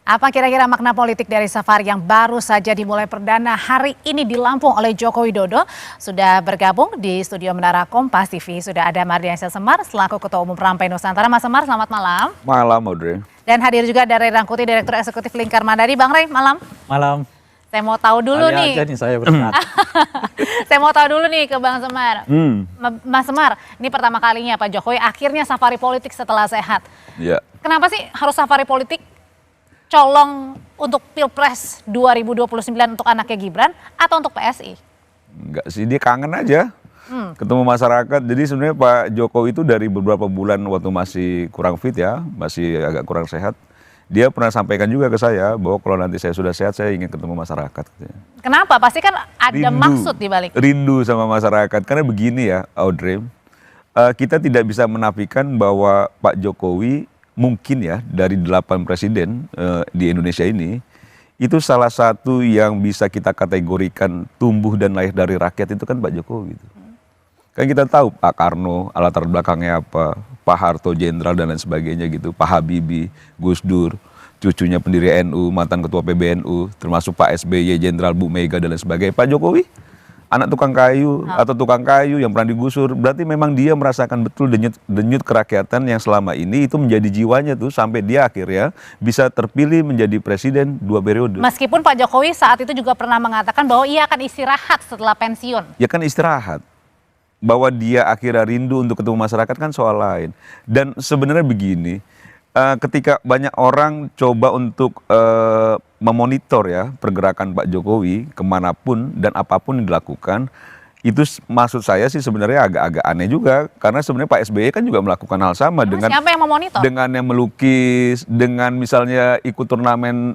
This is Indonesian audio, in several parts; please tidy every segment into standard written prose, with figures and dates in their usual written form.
Apa kira-kira makna politik dari safari yang baru saja dimulai perdana hari ini di Lampung oleh Joko Widodo? Sudah bergabung di studio Menara Kompas TV, sudah ada Mardiansyah Semar selaku Ketua Umum Perampai Nusantara. Mas Semar, selamat malam. Malam, Audrey. Dan hadir juga ada Ray Rangkuti, Direktur Eksekutif Lingkar Madani. Bang Ray, malam. Malam. Saya mau tahu dulu nih. Aja nih saya berat. Saya mau tahu dulu nih ke Bang Semar. Mas Semar, ini pertama kalinya Pak Jokowi akhirnya safari politik setelah sehat. Ya. Kenapa sih harus safari politik? Colong untuk Pilpres 2029 untuk anaknya Gibran atau untuk PSI? Enggak sih, dia kangen aja ketemu masyarakat. Jadi sebenarnya Pak Jokowi itu dari beberapa bulan waktu masih kurang fit ya, masih agak kurang sehat. Dia pernah sampaikan juga ke saya bahwa kalau nanti saya sudah sehat, saya ingin ketemu masyarakat. Kenapa? Pasti kan ada maksud di balik. Rindu sama masyarakat. Karena begini ya, Audrey, kita tidak bisa menafikan bahwa Pak Jokowi mungkin ya dari 8 presiden di Indonesia ini, itu salah satu yang bisa kita kategorikan tumbuh dan lahir dari rakyat itu kan Pak Jokowi. Kan kita tahu Pak Karno, latar belakangnya apa, Pak Harto jenderal dan lain sebagainya gitu, Pak Habibie, Gus Dur, cucunya pendiri NU, mantan ketua PBNU, termasuk Pak SBY jenderal, Bu Mega dan lain sebagainya. Pak Jokowi anak tukang kayu atau tukang kayu yang pernah digusur, berarti memang dia merasakan betul denyut kerakyatan yang selama ini itu menjadi jiwanya tuh sampai dia akhirnya bisa terpilih menjadi presiden 2 periode. Meskipun Pak Jokowi saat itu juga pernah mengatakan bahwa ia akan istirahat setelah pensiun. Ya kan istirahat. Bahwa dia akhirnya rindu untuk ketemu masyarakat kan soal lain. Dan sebenarnya begini, ketika banyak orang coba untuk memonitor ya pergerakan Pak Jokowi kemanapun dan apapun yang dilakukan, itu maksud saya sih sebenarnya agak-agak aneh juga, karena sebenarnya Pak SBY kan juga melakukan hal sama dengan siapa yang memonitor? Dengan yang melukis, dengan misalnya ikut turnamen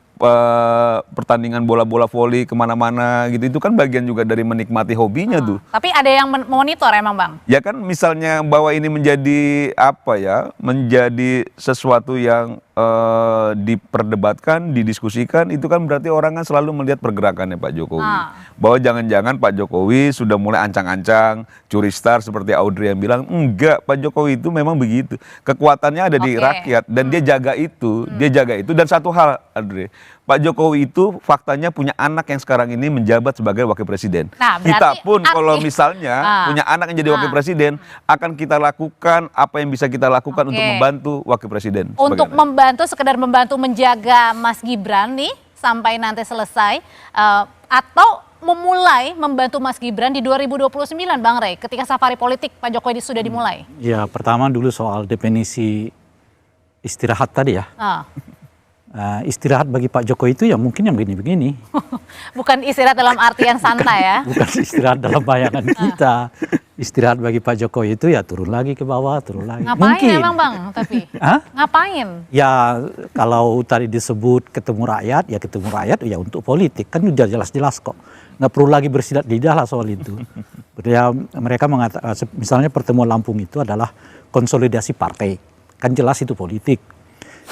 pertandingan bola-bola voli kemana-mana gitu, itu kan bagian juga dari menikmati hobinya tuh. Tapi ada yang memonitor emang Bang? Ya kan misalnya bahwa ini menjadi apa ya, menjadi sesuatu yang diperdebatkan, didiskusikan, itu kan berarti orang kan selalu melihat pergerakannya Pak Jokowi. Bahwa jangan-jangan Pak Jokowi sudah mulai ancang-ancang, curi star seperti Audrey yang bilang, enggak, Pak Jokowi itu memang begitu. Kekuatannya ada di rakyat dan dia jaga itu, dan satu hal Audrey, Pak Jokowi itu faktanya punya anak yang sekarang ini menjabat sebagai wakil presiden. Nah, kita pun kalau misalnya punya anak yang jadi wakil presiden, akan kita lakukan apa yang bisa kita lakukan untuk membantu wakil presiden. Untuk membantu, sekedar membantu menjaga Mas Gibran nih sampai nanti selesai, atau memulai membantu Mas Gibran di 2029 Bang Ray, ketika safari politik Pak Jokowi sudah dimulai? Ya, pertama dulu soal definisi istirahat tadi ya. Istirahat bagi Pak Jokowi itu ya mungkin yang begini-begini. Bukan istirahat dalam artian santai ya? Bukan istirahat dalam bayangan kita. Istirahat bagi Pak Jokowi itu ya turun lagi ke bawah, turun lagi. Ngapain mungkin. Emang Bang? Tapi ngapain? Ya kalau tadi disebut ketemu rakyat, ya ketemu rakyat ya untuk politik. Kan udah jelas-jelas kok. Nggak perlu lagi bersilat lidah lah soal itu. Ya, mereka mengatakan, misalnya pertemuan Lampung itu adalah konsolidasi partai. Kan jelas itu politik.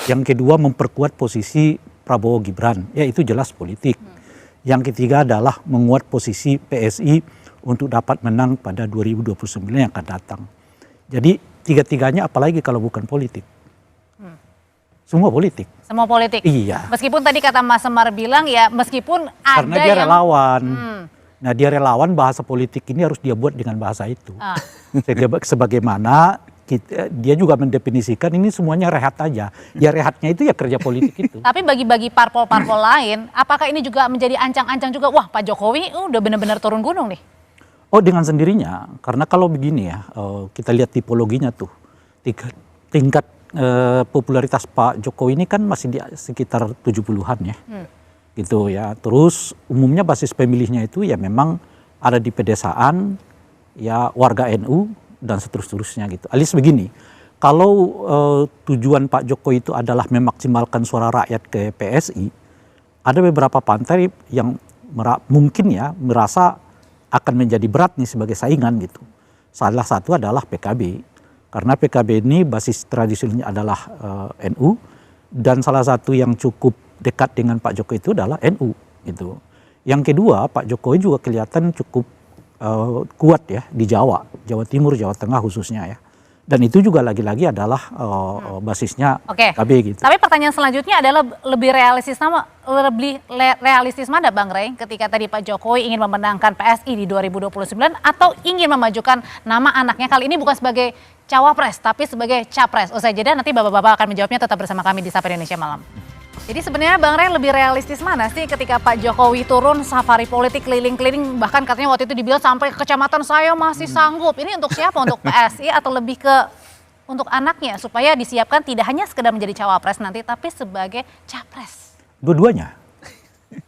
Yang kedua memperkuat posisi Prabowo Gibran, ya itu jelas politik. Yang ketiga adalah menguat posisi PSI untuk dapat menang pada 2029 yang akan datang. Jadi tiga-tiganya apalagi kalau bukan politik. Semua politik. Semua politik? Iya. Meskipun tadi kata Mas Semar bilang ya meskipun ada karena dia relawan. Nah dia relawan, bahasa politik ini harus dia buat dengan bahasa itu. Sebagaimana dia juga mendefinisikan ini semuanya rehat aja. Ya rehatnya itu ya kerja politik itu. Tapi bagi-bagi parpol-parpol lain, apakah ini juga menjadi ancang-ancang juga? Wah Pak Jokowi udah benar-benar turun gunung nih. Oh dengan sendirinya, karena kalau begini ya, kita lihat tipologinya tuh. Tingkat popularitas Pak Jokowi ini kan masih di sekitar 70-an ya. Gitu ya. Terus umumnya basis pemilihnya itu ya memang ada di pedesaan, ya warga NU, dan seterusnya gitu. Alias begini, kalau tujuan Pak Jokowi itu adalah memaksimalkan suara rakyat ke PSI, ada beberapa partai yang mungkin ya merasa akan menjadi berat nih sebagai saingan gitu. Salah satu adalah PKB, karena PKB ini basis tradisionalnya adalah NU, dan salah satu yang cukup dekat dengan Pak Jokowi itu adalah NU gitu. Yang kedua, Pak Jokowi juga kelihatan cukup kuat ya di Jawa Timur, Jawa Tengah khususnya ya. Dan itu juga lagi-lagi adalah basisnya Oke. KB gitu. Tapi pertanyaan selanjutnya adalah lebih realistis mana Bang Rey ketika tadi Pak Jokowi ingin memenangkan PSI di 2029 atau ingin memajukan nama anaknya kali ini bukan sebagai cawapres tapi sebagai capres. Usai jeda nanti bapak-bapak akan menjawabnya, tetap bersama kami di Sapa Indonesia Malam. Jadi sebenarnya Bang Rey lebih realistis mana sih ketika Pak Jokowi turun safari politik keliling-keliling, bahkan katanya waktu itu dibilang sampai ke kecamatan saya masih sanggup. Ini untuk siapa? Untuk PSI atau lebih ke untuk anaknya supaya disiapkan tidak hanya sekedar menjadi cawapres nanti tapi sebagai capres? Dua-duanya.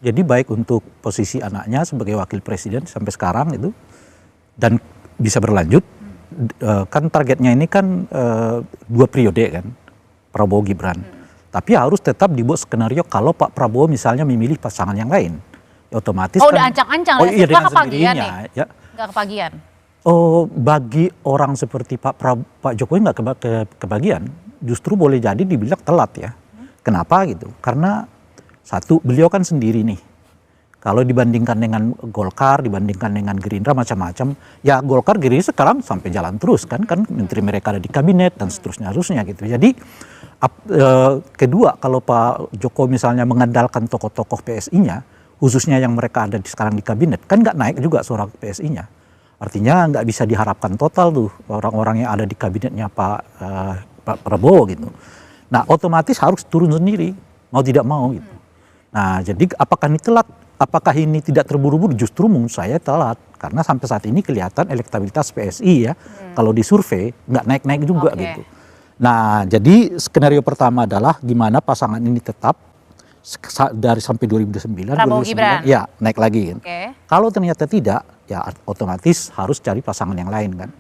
Jadi baik untuk posisi anaknya sebagai wakil presiden sampai sekarang itu dan bisa berlanjut. Kan targetnya ini kan 2 periode kan, Prabowo Gibran. Tapi harus tetap dibuat skenario kalau Pak Prabowo misalnya memilih pasangan yang lain. Ya otomatis Oh kan, udah ancang-ancang, iya, nggak kepagian nih. ya. Nggak kepagian. Oh, bagi orang seperti Pak Jokowi nggak kebagian, justru boleh jadi dibilang telat ya. Kenapa gitu? Karena satu, beliau kan sendiri nih. Kalau dibandingkan dengan Golkar, dibandingkan dengan Gerindra macam-macam, ya Golkar Gerindra sekarang sampai jalan terus kan menteri mereka ada di kabinet dan seterusnya gitu. Jadi kedua, kalau Pak Jokowi misalnya mengandalkan tokoh-tokoh PSI-nya, khususnya yang mereka ada sekarang di kabinet, kan nggak naik juga suara PSI-nya. Artinya nggak bisa diharapkan total tuh orang-orang yang ada di kabinetnya Pak Prabowo gitu. Nah otomatis harus turun sendiri, mau tidak mau gitu. Nah jadi apakah ini telat? Apakah ini tidak terburu-buru? Justru menurut saya telat. Karena sampai saat ini kelihatan elektabilitas PSI ya, kalau disurvei nggak naik-naik juga gitu. Nah jadi skenario pertama adalah gimana pasangan ini tetap dari sampai 2009, Prabowo Gibran. ya naik lagi kan. Kalau ternyata tidak, ya otomatis harus cari pasangan yang lain kan.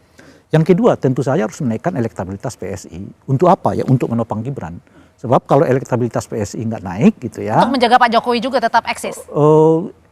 Yang kedua tentu saja harus menaikkan elektabilitas PSI. Untuk apa ya? Untuk menopang Gibran. Sebab kalau elektabilitas PSI nggak naik gitu ya. Untuk menjaga Pak Jokowi juga tetap eksis.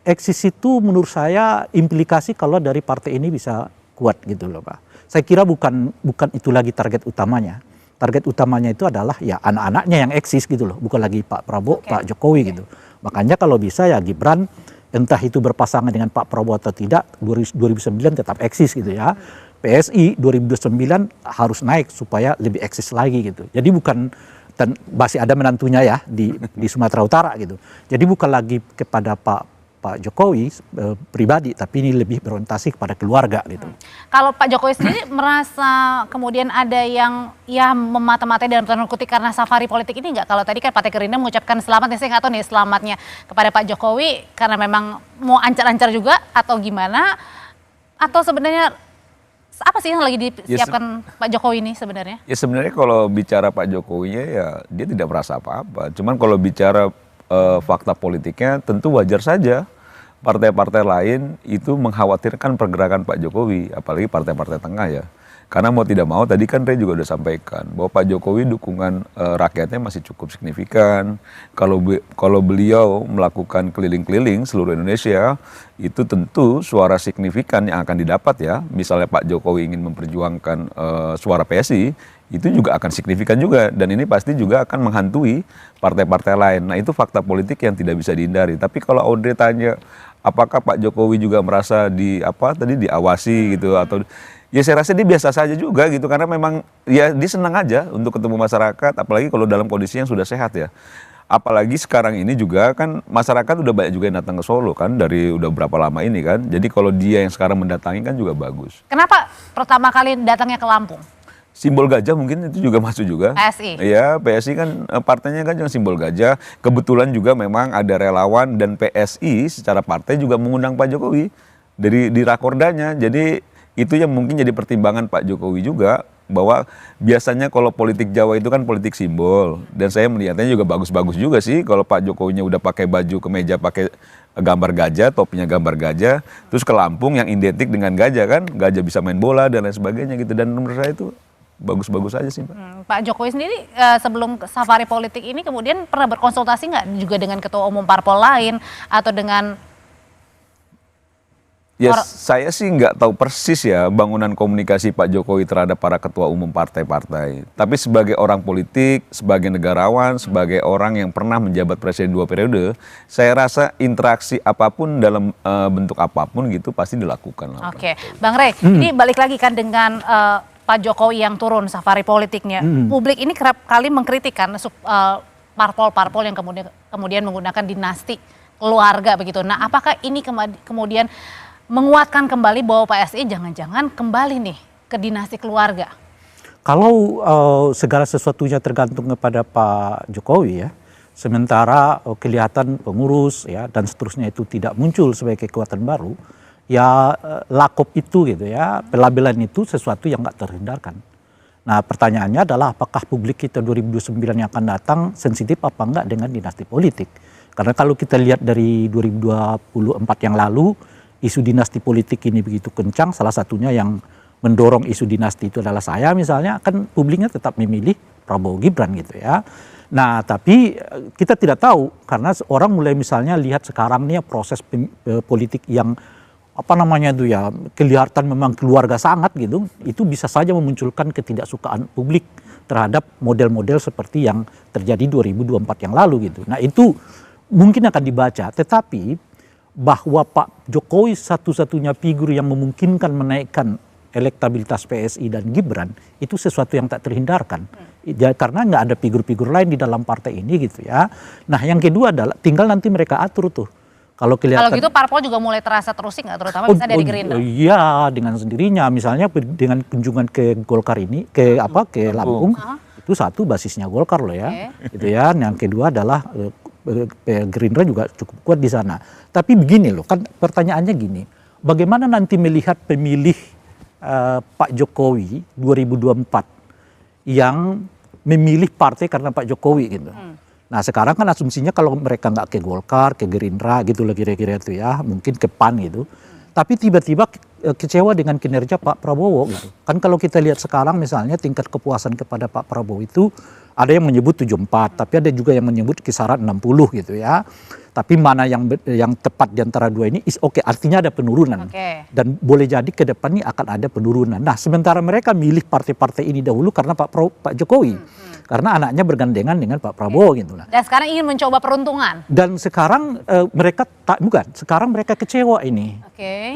Eksis itu menurut saya implikasi kalau dari partai ini bisa kuat gitu loh Pak. Saya kira bukan itu lagi target utamanya. Target utamanya itu adalah ya anak-anaknya yang eksis gitu loh, bukan lagi Pak Prabowo, Pak Jokowi gitu. Makanya kalau bisa ya Gibran entah itu berpasangan dengan Pak Prabowo atau tidak, 2009 tetap eksis gitu ya. PSI 2029 harus naik supaya lebih eksis lagi gitu. Jadi bukan, dan masih ada menantunya ya di Sumatera Utara gitu. Jadi bukan lagi kepada Pak Jokowi pribadi, tapi ini lebih berorientasi kepada keluarga gitu. Kalau Pak Jokowi sendiri merasa kemudian ada yang ya memata-matai dalam tanda kutip karena safari politik ini nggak? Kalau tadi kan Partai Gerindra mengucapkan selamat, saya nggak tahu nih selamatnya kepada Pak Jokowi karena memang mau ancar-ancar juga atau gimana? Atau sebenarnya apa sih yang lagi disiapkan Pak Jokowi ini sebenarnya? Ya sebenarnya kalau bicara Pak Jokowinya ya dia tidak merasa apa-apa. Cuman kalau bicara fakta politiknya tentu wajar saja partai-partai lain itu mengkhawatirkan pergerakan Pak Jokowi, apalagi partai-partai tengah ya. Karena mau tidak mau tadi kan Rey juga udah sampaikan bahwa Pak Jokowi dukungan rakyatnya masih cukup signifikan. Kalau beliau melakukan keliling-keliling seluruh Indonesia, itu tentu suara signifikan yang akan didapat ya. Misalnya Pak Jokowi ingin memperjuangkan suara PSI, itu juga akan signifikan juga. Dan ini pasti juga akan menghantui partai-partai lain. Nah itu fakta politik yang tidak bisa dihindari. Tapi kalau Audrey tanya, apakah Pak Jokowi juga merasa diawasi gitu atau ya saya rasa dia biasa saja juga gitu, karena memang ya dia senang aja untuk ketemu masyarakat, apalagi kalau dalam kondisi yang sudah sehat ya. Apalagi sekarang ini juga kan masyarakat udah banyak juga yang datang ke Solo kan dari udah berapa lama ini kan. Jadi kalau dia yang sekarang mendatangi kan juga bagus. Kenapa pertama kali datangnya ke Lampung? Simbol gajah mungkin itu juga masuk juga. PSI. Iya, PSI kan partainya kan yang simbol gajah. Kebetulan juga memang ada relawan dan PSI secara partai juga mengundang Pak Jokowi di rakordanya. Jadi itu yang mungkin jadi pertimbangan Pak Jokowi juga, bahwa biasanya kalau politik Jawa itu kan politik simbol, dan saya melihatnya juga bagus-bagus juga sih kalau Pak Jokowinya udah pakai baju kemeja pakai gambar gajah, topinya gambar gajah, terus ke Lampung yang identik dengan gajah kan, gajah bisa main bola dan lain sebagainya gitu, dan menurut saya itu bagus-bagus aja sih Pak. Pak Jokowi sendiri sebelum safari politik ini kemudian pernah berkonsultasi nggak juga dengan ketua umum parpol lain atau dengan ya saya sih nggak tahu persis ya bangunan komunikasi Pak Jokowi terhadap para ketua umum partai-partai. Tapi sebagai orang politik, sebagai negarawan, sebagai orang yang pernah menjabat presiden 2 periode, saya rasa interaksi apapun dalam bentuk apapun gitu pasti dilakukan. Oke, Bang Rey, ini balik lagi kan dengan Pak Jokowi yang turun safari politiknya, publik ini kerap kali mengkritik kan parpol-parpol yang kemudian menggunakan dinasti keluarga begitu. Nah, apakah ini kemudian menguatkan kembali bahwa PSI jangan-jangan kembali nih ke dinasti keluarga? Kalau segala sesuatunya tergantung kepada Pak Jokowi ya, sementara kelihatan pengurus ya dan seterusnya itu tidak muncul sebagai kekuatan baru, ya lakop itu gitu ya, pelabelan itu sesuatu yang nggak terhindarkan. Nah pertanyaannya adalah apakah publik kita 2029 yang akan datang sensitif apa enggak dengan dinasti politik. Karena kalau kita lihat dari 2024 yang lalu, isu dinasti politik ini begitu kencang, salah satunya yang mendorong isu dinasti itu adalah saya misalnya, kan publiknya tetap memilih Prabowo Gibran gitu ya. Nah tapi kita tidak tahu karena orang mulai misalnya lihat sekarang nih proses politik yang apa namanya itu ya kelihatan memang keluarga sangat gitu, itu bisa saja memunculkan ketidaksukaan publik terhadap model-model seperti yang terjadi 2024 yang lalu gitu. Nah itu mungkin akan dibaca, tetapi bahwa Pak Jokowi satu-satunya figur yang memungkinkan menaikkan elektabilitas PSI dan Gibran itu sesuatu yang tak terhindarkan. Ya, karena nggak ada figur-figur lain di dalam partai ini gitu ya. Nah yang kedua adalah tinggal nanti mereka atur tuh. Kalau gitu parpol juga mulai terasa terusik nggak, terutama misalnya dari Gerindra. Iya, dengan sendirinya. Misalnya dengan kunjungan ke Golkar ini, ke Lampung, itu satu basisnya Golkar loh ya, gitu ya. Yang kedua adalah Gerindra juga cukup kuat di sana. Tapi begini loh, kan pertanyaannya gini, bagaimana nanti melihat pemilih Pak Jokowi 2024 yang memilih partai karena Pak Jokowi gitu. Nah sekarang kan asumsinya kalau mereka nggak ke Golkar, ke Gerindra gitu lah kira-kira itu ya, mungkin ke PAN gitu. Tapi tiba-tiba kecewa dengan kinerja Pak Prabowo gitu. Kan kalau kita lihat sekarang misalnya tingkat kepuasan kepada Pak Prabowo itu ada yang menyebut 74, tapi ada juga yang menyebut kisaran 60 gitu ya. Tapi mana yang tepat di antara dua ini oke, artinya ada penurunan. Dan boleh jadi ke depan ini akan ada penurunan. Nah sementara mereka milih partai-partai ini dahulu karena Pak Jokowi. Karena anaknya bergandengan dengan Pak Prabowo gitu lah. Dan sekarang ingin mencoba peruntungan. Dan sekarang sekarang mereka kecewa ini.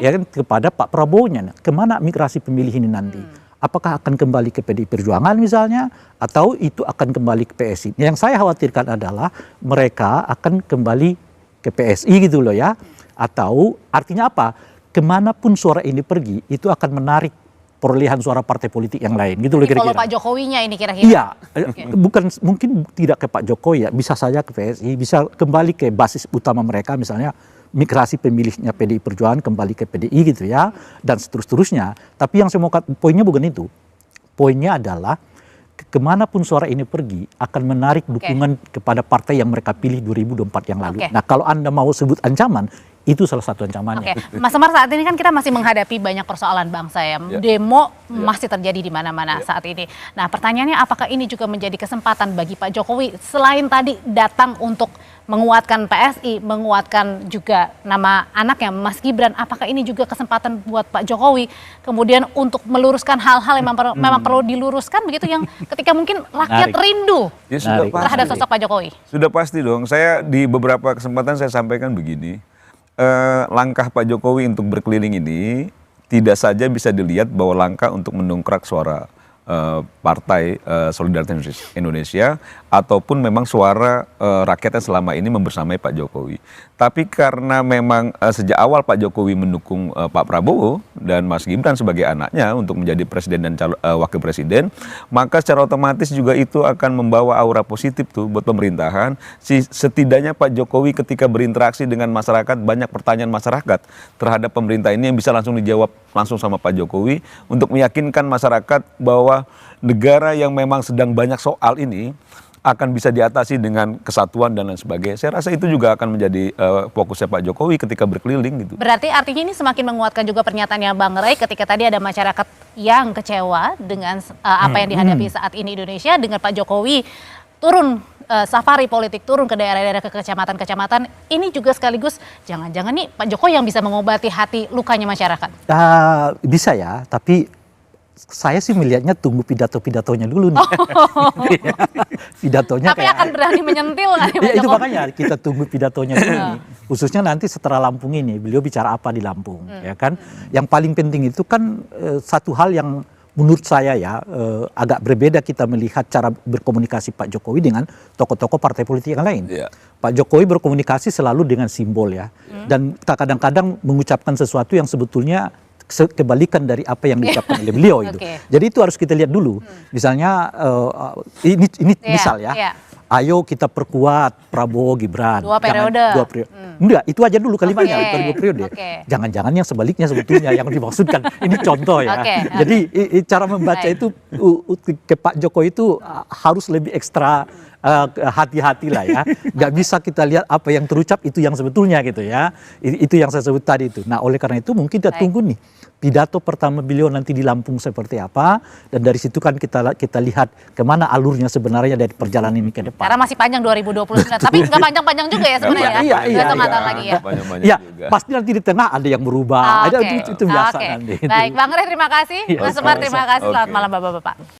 Ya kan kepada Pak Prabowo-nya. Kemana migrasi pemilih ini nanti? Apakah akan kembali ke PDI Perjuangan misalnya atau itu akan kembali ke PSI? Yang saya khawatirkan adalah mereka akan kembali ke PSI gitu loh ya. Atau artinya apa? Kemanapun suara ini pergi itu akan menarik perolehan suara partai politik yang lain gitu loh kira-kira. Kalau Pak Jokowinya ini kira-kira. Iya, bukan mungkin tidak ke Pak Jokowi ya, bisa saja ke PSI, bisa kembali ke basis utama mereka misalnya migrasi pemilihnya PDI Perjuangan kembali ke PDI gitu ya dan seterusnya. Tapi yang saya mau poinnya bukan itu. Poinnya adalah kemanapun suara ini pergi akan menarik dukungan kepada partai yang mereka pilih 2024 yang lalu. Nah kalau Anda mau sebut ancaman, itu salah satu ancamannya. Mas Semar, saat ini kan kita masih menghadapi banyak persoalan bangsa ya. Demo masih terjadi di mana-mana saat ini. Nah pertanyaannya apakah ini juga menjadi kesempatan bagi Pak Jokowi selain tadi datang untuk menguatkan PSI, menguatkan juga nama anaknya Mas Gibran, apakah ini juga kesempatan buat Pak Jokowi kemudian untuk meluruskan hal-hal yang memang perlu diluruskan begitu yang ketika mungkin rakyat rindu terhadap sosok Pak Jokowi? Sudah pasti dong. Saya di beberapa kesempatan saya sampaikan begini. Langkah Pak Jokowi untuk berkeliling ini tidak saja bisa dilihat bahwa langkah untuk mendongkrak suara Partai Solidaritas Indonesia ataupun memang suara rakyat yang selama ini membersamai Pak Jokowi. Tapi karena memang sejak awal Pak Jokowi mendukung Pak Prabowo dan Mas Gibran sebagai anaknya untuk menjadi presiden dan wakil presiden, maka secara otomatis juga itu akan membawa aura positif tuh buat pemerintahan. Setidaknya Pak Jokowi ketika berinteraksi dengan masyarakat, banyak pertanyaan masyarakat terhadap pemerintah ini yang bisa langsung dijawab langsung sama Pak Jokowi untuk meyakinkan masyarakat bahwa negara yang memang sedang banyak soal ini akan bisa diatasi dengan kesatuan dan lain sebagainya. Saya rasa itu juga akan menjadi fokusnya Pak Jokowi ketika berkeliling gitu. Berarti artinya ini semakin menguatkan juga pernyataannya Bang Ray ketika tadi ada masyarakat yang kecewa dengan apa yang dihadapi saat ini Indonesia dengan Pak Jokowi turun safari politik, turun ke daerah-daerah ke kecamatan-kecamatan, ini juga sekaligus jangan-jangan nih Pak Jokowi yang bisa mengobati hati lukanya masyarakat. Bisa ya, tapi saya sih melihatnya tunggu pidato-pidatonya dulu nih. Pidatonya tapi akan berani menyentil nggak nih Pak Jokowi? Itu makanya kita tunggu pidatonya dulu nih. Khususnya nanti setelah Lampung ini, beliau bicara apa di Lampung, ya kan? Yang paling penting itu kan satu hal yang menurut saya ya agak berbeda kita melihat cara berkomunikasi Pak Jokowi dengan tokoh-tokoh partai politik yang lain. Iya. Pak Jokowi berkomunikasi selalu dengan simbol ya, dan kadang-kadang mengucapkan sesuatu yang sebetulnya kebalikan dari apa yang diucapkan oleh beliau itu. Oke. Jadi itu harus kita lihat dulu. Misalnya ini misal ya. Iya. Ayo kita perkuat Prabowo Gibran. Dua periode. Dua periode. Enggak, itu aja dulu kalimatnya, Oke. dua periode. Oke. Jangan-jangan yang sebaliknya sebetulnya yang dimaksudkan. Ini contoh ya. Oke. Jadi cara membaca Baik. itu ke Pak Jokowi itu harus lebih ekstra hati-hati lah ya. Nggak bisa kita lihat apa yang terucap itu yang sebetulnya gitu ya. Itu yang saya sebut tadi itu. Nah oleh karena itu mungkin kita tunggu nih pidato pertama beliau nanti di Lampung seperti apa, dan dari situ kan kita lihat kemana alurnya sebenarnya dari perjalanan ini ke depan. Karena masih panjang 2029, tapi nggak panjang-panjang juga ya sebenarnya ya. Iya, iya, Nggak tahu iya. lagi ya. Banyak-banyak Ya, juga. pasti nanti di tengah ada yang berubah. Ada Oke. itu biasa Oke. nanti. Baik, Bang Rey terima kasih. Iya, Mas Semar terima kasih. Selamat Oke. malam Bapak-bapak.